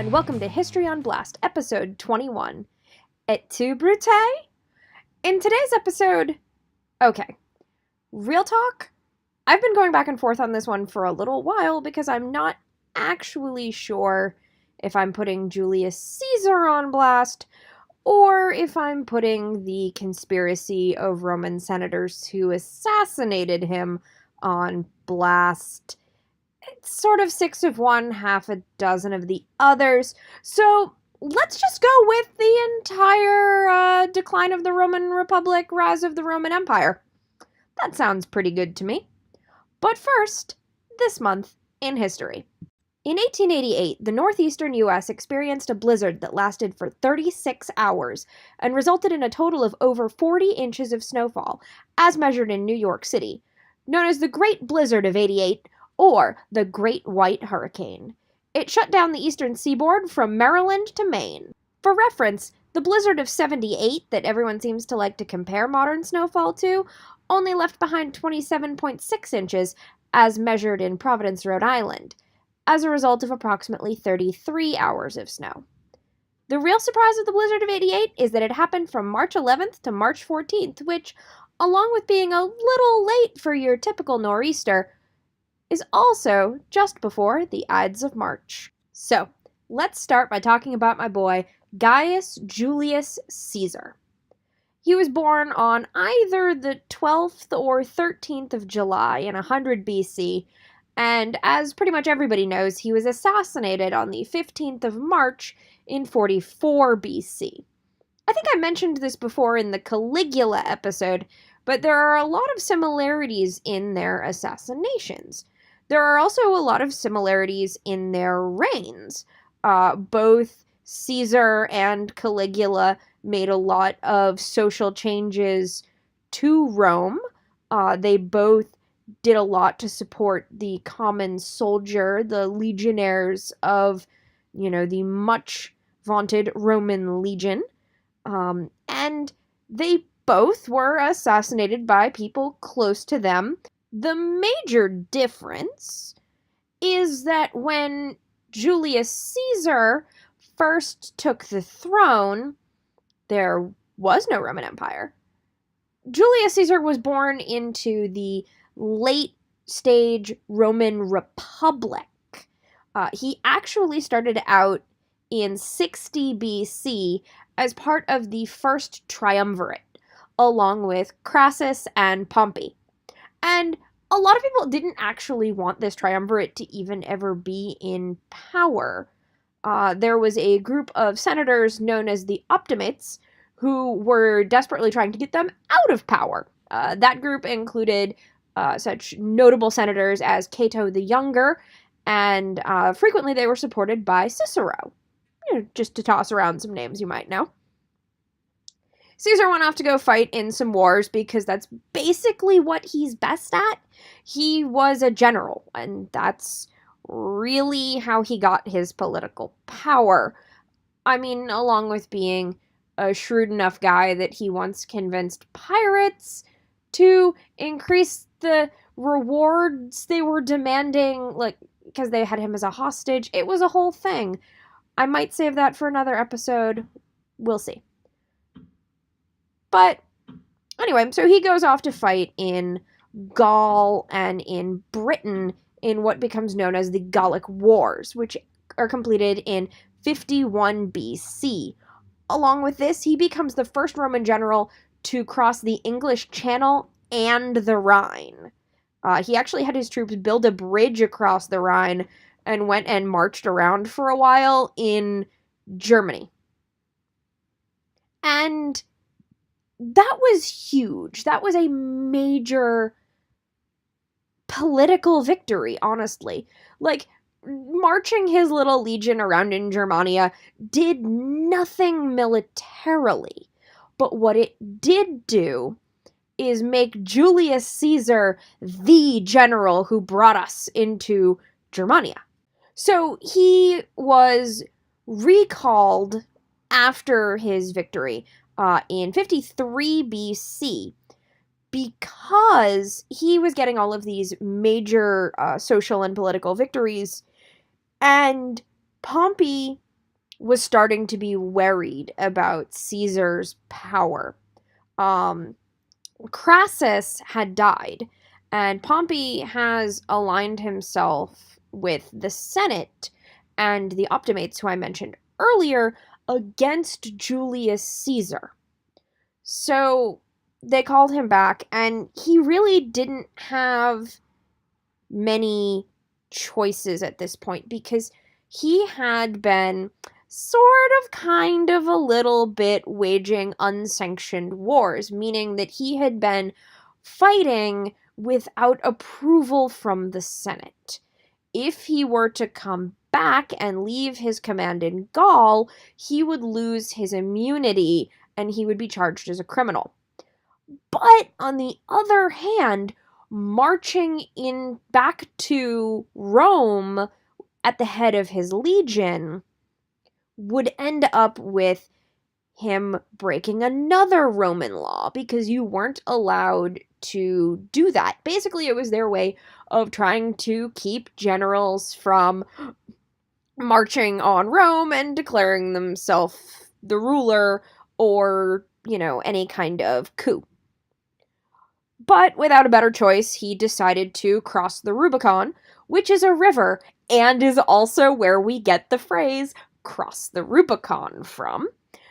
and welcome to History on Blast, episode 21. Et tu, Brute? In today's episode, okay, real talk, I've been going back and forth on this one for a little while because I'm not actually sure if I'm putting Julius Caesar on blast or if I'm putting the conspiracy of Roman senators who assassinated him on blast. It's sort of 6 of one, half a dozen of the others. So let's just go with the entire decline of the Roman Republic, rise of the Roman Empire. That sounds pretty good to me. But first, this month in history. In 1888, the northeastern U.S. experienced a blizzard that lasted for 36 hours and resulted in a total of over 40 inches of snowfall, as measured in New York City, known as the Great Blizzard of '88, or the Great White Hurricane. It shut down the eastern seaboard from Maryland to Maine. For reference, the blizzard of '78 that everyone seems to like to compare modern snowfall to only left behind 27.6 inches, as measured in Providence, Rhode Island, as a result of approximately 33 hours of snow. The real surprise of the blizzard of '88 is that it happened from March 11th to March 14th, which, along with being a little late for your typical nor'easter, is also just before the Ides of March. So, let's start by talking about my boy, Gaius Julius Caesar. He was born on either the 12th or 13th of July in 100 BC, and as pretty much everybody knows, he was assassinated on the 15th of March in 44 BC. I think I mentioned this before in the Caligula episode, but there are a lot of similarities in their assassinations. There are also a lot of similarities in their reigns. Both Caesar and Caligula made a lot of social changes to Rome. They both did a lot to support the common soldier, the legionnaires of, the much vaunted Roman legion. And they both were assassinated by people close to them. The major difference is that when Julius Caesar first took the throne, there was no Roman Empire. Julius Caesar was born into the late stage Roman Republic. He actually started out in 60 BC as part of the first triumvirate, along with Crassus and Pompey. And a lot of people didn't actually want this triumvirate to even ever be in power. There was a group of senators known as the Optimates who were desperately trying to get them out of power. That group included such notable senators as Cato the Younger, and frequently they were supported by Cicero. Just to toss around some names you might know. Caesar went off to go fight in some wars because that's basically what he's best at. He was a general, and that's really how he got his political power. I mean, along with being a shrewd enough guy that he once convinced pirates to increase the rewards they were demanding, because they had him as a hostage. It was a whole thing. I might save that for another episode. We'll see. But anyway, so he goes off to fight in Gaul and in Britain in what becomes known as the Gallic Wars, which are completed in 51 BC. Along with this, he becomes the first Roman general to cross the English Channel and the Rhine. He actually had his troops build a bridge across the Rhine and went and marched around for a while in Germany. And that was huge. That was a major political victory, honestly. Marching his little legion around in Germania did nothing militarily. But what it did do is make Julius Caesar the general who brought us into Germania. So he was recalled after his victory in 53 BC because he was getting all of these major social and political victories, and Pompey was starting to be worried about Caesar's power. Crassus had died, and Pompey has aligned himself with the Senate and the Optimates, who I mentioned earlier, against Julius Caesar. So they called him back, and he really didn't have many choices at this point because he had been sort of kind of a little bit waging unsanctioned wars, meaning that he had been fighting without approval from the Senate. If he were to come back and leave his command in Gaul, he would lose his immunity and he would be charged as a criminal. But on the other hand, marching in back to Rome at the head of his legion would end up with him breaking another Roman law because you weren't allowed to do that. Basically, it was their way of trying to keep generals from marching on Rome and declaring themselves the ruler or, any kind of coup. But without a better choice, he decided to cross the Rubicon, which is a river and is also where we get the phrase cross the Rubicon from.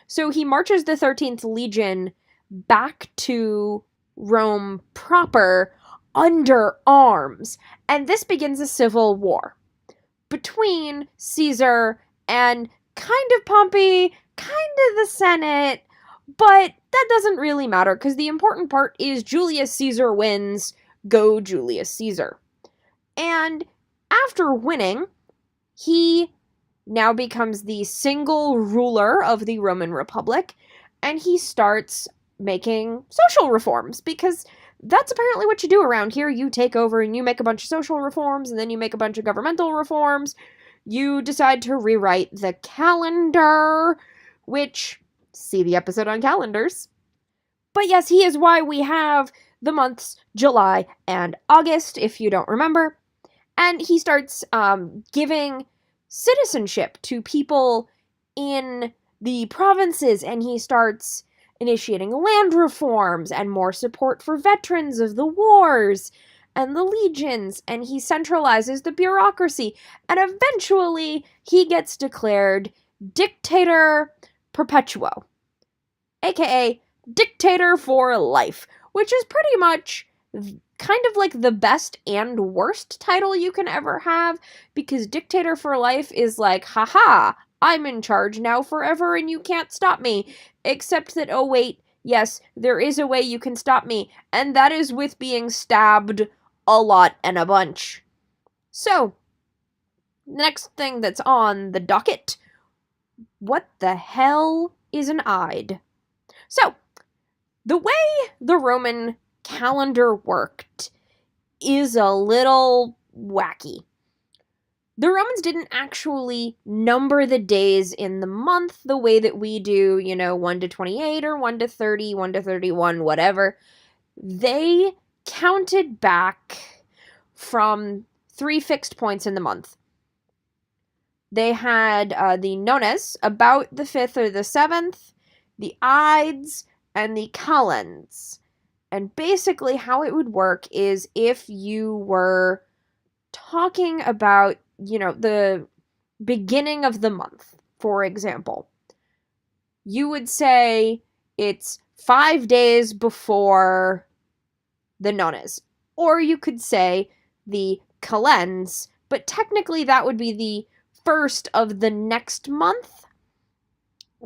So he marches the 13th Legion back to Rome proper under arms, and this begins a civil war between Caesar and kind of Pompey, kind of the Senate, but that doesn't really matter because the important part is Julius Caesar wins. Go Julius Caesar. And after winning, he now becomes the single ruler of the Roman Republic, and he starts making social reforms because that's apparently what you do around here. You take over and you make a bunch of social reforms, and then you make a bunch of governmental reforms. You decide to rewrite the calendar, which, see the episode on calendars. But yes, he is why we have the months July and August, if you don't remember. And he starts giving citizenship to people in the provinces, and he starts initiating land reforms and more support for veterans of the wars and the legions, and he centralizes the bureaucracy, and eventually he gets declared Dictator Perpetuo, aka Dictator for Life, which is pretty much kind of like the best and worst title you can ever have, because Dictator for Life is like, haha, I'm in charge now forever and you can't stop me. Except that, oh wait, yes, there is a way you can stop me, and that is with being stabbed a lot and a bunch. So, the next thing that's on the docket, what the hell is an Eid? So, the way the Roman calendar worked is a little wacky. The Romans didn't actually number the days in the month the way that we do, 1 to 28 or 1 to 30, 1 to 31, whatever. They counted back from 3 fixed points in the month. They had the nones, about the 5th or the 7th, the Ides, and the Calends. And basically how it would work is if you were talking about, the beginning of the month, for example, you would say it's 5 days before the nones. Or you could say the Calends, but technically that would be the first of the next month.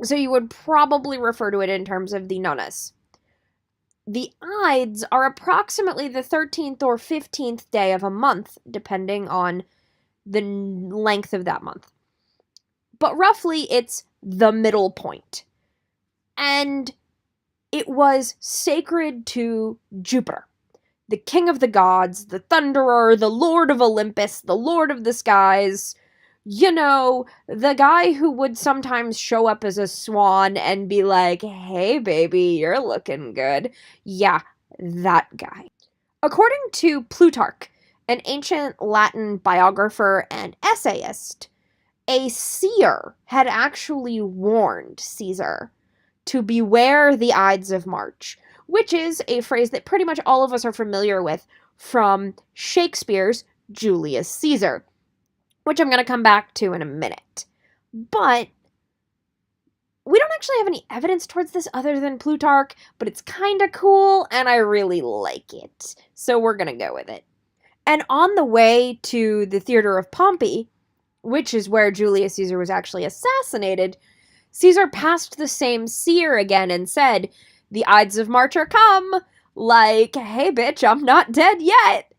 So you would probably refer to it in terms of the nones. The Ides are approximately the 13th or 15th day of a month, depending on the length of that month. But roughly, it's the middle point. And it was sacred to Jupiter, the king of the gods, the thunderer, the lord of Olympus, the lord of the skies. The guy who would sometimes show up as a swan and be like, hey, baby, you're looking good. Yeah, that guy. According to Plutarch, an ancient Latin biographer and essayist, a seer had actually warned Caesar to beware the Ides of March, which is a phrase that pretty much all of us are familiar with from Shakespeare's Julius Caesar, which I'm going to come back to in a minute. But we don't actually have any evidence towards this other than Plutarch, but it's kind of cool, and I really like it. So we're going to go with it. And on the way to the Theater of Pompey, which is where Julius Caesar was actually assassinated, Caesar passed the same seer again and said, "The Ides of March are come." Like, "Hey bitch, I'm not dead yet."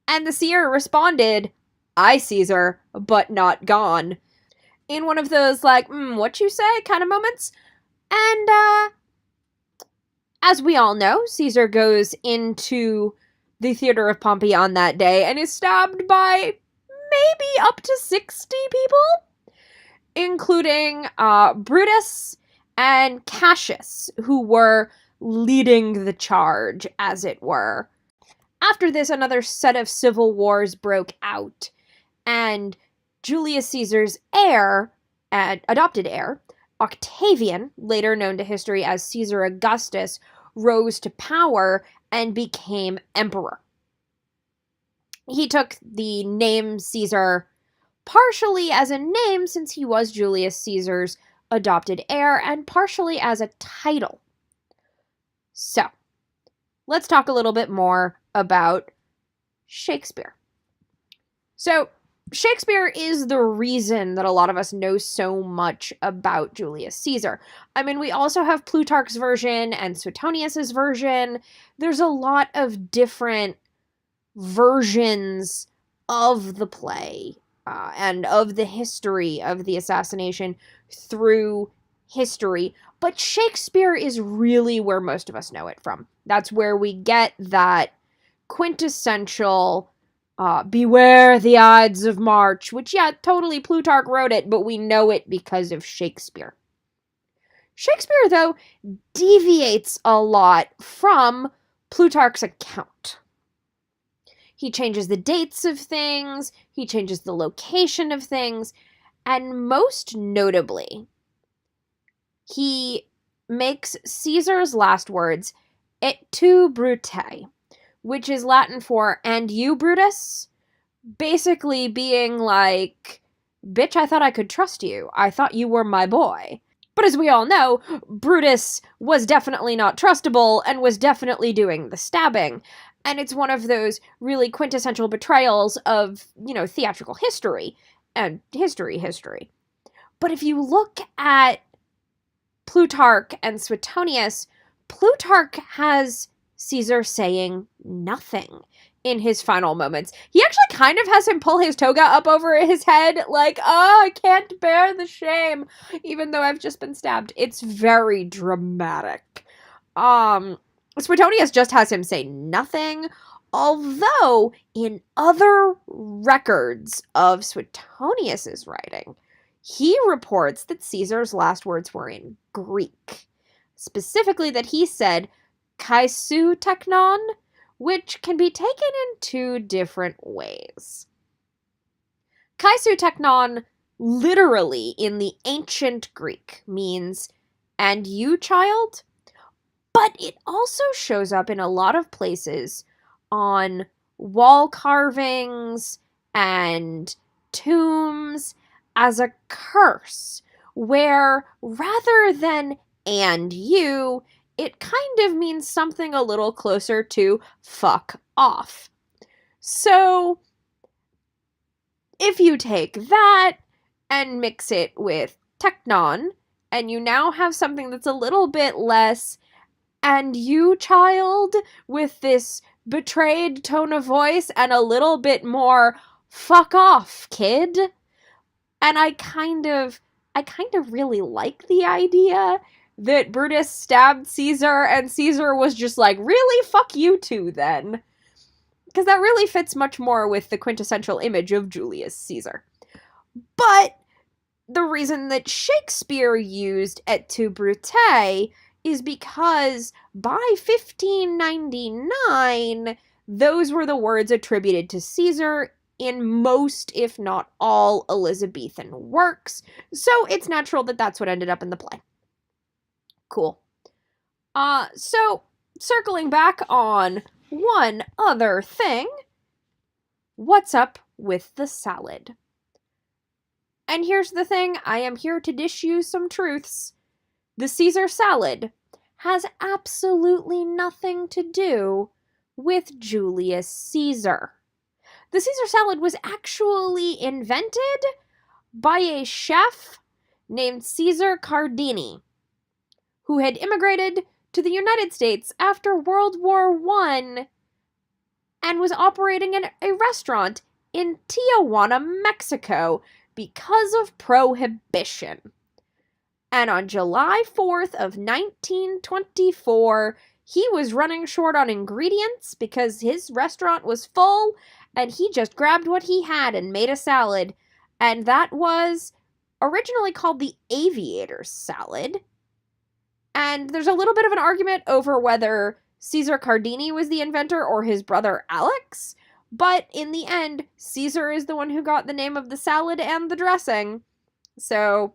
And the seer responded, "I, Caesar, but not gone." In one of those, like, what you say kind of moments. And, as we all know, Caesar goes into the Theater of Pompey on that day and is stabbed by maybe up to 60 people, including Brutus and Cassius, who were leading the charge, as it were. After this, another set of civil wars broke out, and Julius Caesar's heir, adopted heir, Octavian, later known to history as Caesar Augustus, rose to power and became emperor. He took the name Caesar partially as a name since he was Julius Caesar's adopted heir, and partially as a title. So, let's talk a little bit more about Shakespeare. So, Shakespeare is the reason that a lot of us know so much about Julius Caesar. I mean, we also have Plutarch's version and Suetonius's version. There's a lot of different versions of the play and of the history of the assassination through history, but Shakespeare is really where most of us know it from. That's where we get that quintessential beware the Ides of March, which, yeah, totally Plutarch wrote it, but we know it because of Shakespeare. Shakespeare, though, deviates a lot from Plutarch's account. He changes the dates of things, he changes the location of things, and most notably, he makes Caesar's last words et tu, Brute, which is Latin for "and you, Brutus," basically being like, "Bitch, I thought I could trust you. I thought you were my boy." But as we all know, Brutus was definitely not trustable and was definitely doing the stabbing. And it's one of those really quintessential betrayals of, theatrical history and history. But if you look at Plutarch and Suetonius, Plutarch has Caesar saying nothing in his final moments. He actually kind of has him pull his toga up over his head, like, "Oh, I can't bear the shame, even though I've just been stabbed." It's very dramatic. Suetonius just has him say nothing, although in other records of Suetonius's writing, he reports that Caesar's last words were in Greek. Specifically that he said, "Kai su teknon," which can be taken in two different ways. Kai su teknon literally in the ancient Greek means "and you, child," but it also shows up in a lot of places on wall carvings and tombs as a curse, where rather than "and you," it kind of means something a little closer to "fuck off." So, if you take that and mix it with teknon, and you now have something that's a little bit less "and you, child," with this betrayed tone of voice, and a little bit more "fuck off, kid." And I kind of really like the idea that Brutus stabbed Caesar, and Caesar was just like, "Really? Fuck you too, then." Because that really fits much more with the quintessential image of Julius Caesar. But the reason that Shakespeare used "et tu, Brute" is because by 1599, those were the words attributed to Caesar in most, if not all, Elizabethan works, so it's natural that that's what ended up in the play. Cool. So, circling back on one other thing, what's up with the salad? And here's the thing, I am here to dish you some truths. The Caesar salad has absolutely nothing to do with Julius Caesar. The Caesar salad was actually invented by a chef named Caesar Cardini, who had immigrated to the United States after World War I and was operating a restaurant in Tijuana, Mexico, because of prohibition. And on July 4th of 1924, he was running short on ingredients because his restaurant was full, and he just grabbed what he had and made a salad, and that was originally called the Aviator's salad. And there's a little bit of an argument over whether Caesar Cardini was the inventor or his brother Alex, but in the end, Caesar is the one who got the name of the salad and the dressing. So,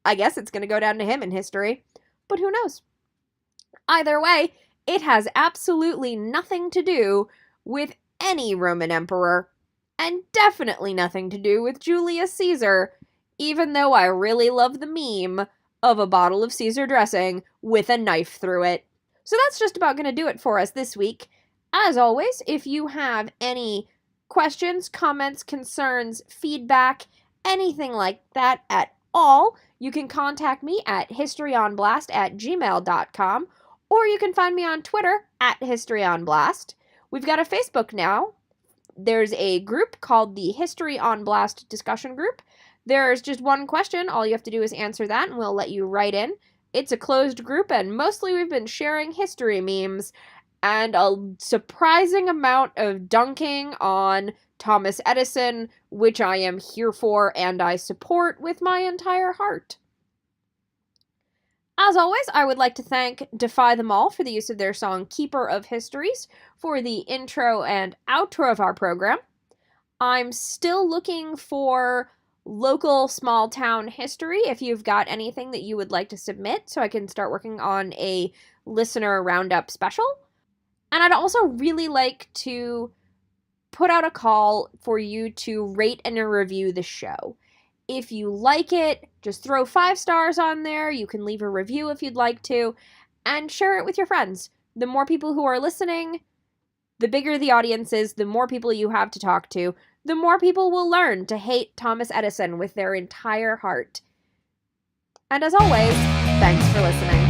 I guess it's going to go down to him in history, but who knows? Either way, it has absolutely nothing to do with any Roman emperor, and definitely nothing to do with Julius Caesar, even though I really love the meme of a bottle of Caesar dressing with a knife through it. So that's just about going to do it for us this week. As always, if you have any questions, comments, concerns, feedback, anything like that at all, you can contact me at historyonblast@gmail.com, or you can find me on Twitter at historyonblast. We've got a Facebook now. There's a group called the History on Blast discussion group. There's just one question. All you have to do is answer that, and we'll let you write in. It's a closed group, and mostly we've been sharing history memes and a surprising amount of dunking on Thomas Edison, which I am here for and I support with my entire heart. As always, I would like to thank Defy Them All for the use of their song Keeper of Histories for the intro and outro of our program. I'm still looking for local small town history if you've got anything that you would like to submit so I can start working on a listener roundup special. And I'd also really like to put out a call for you to rate and review the show. If you like it, just throw 5 stars on there. You can leave a review if you'd like to, and share it with your friends. The more people who are listening, the bigger the audience is, the more people you have to talk to, the more people will learn to hate Thomas Edison with their entire heart. And as always, thanks for listening.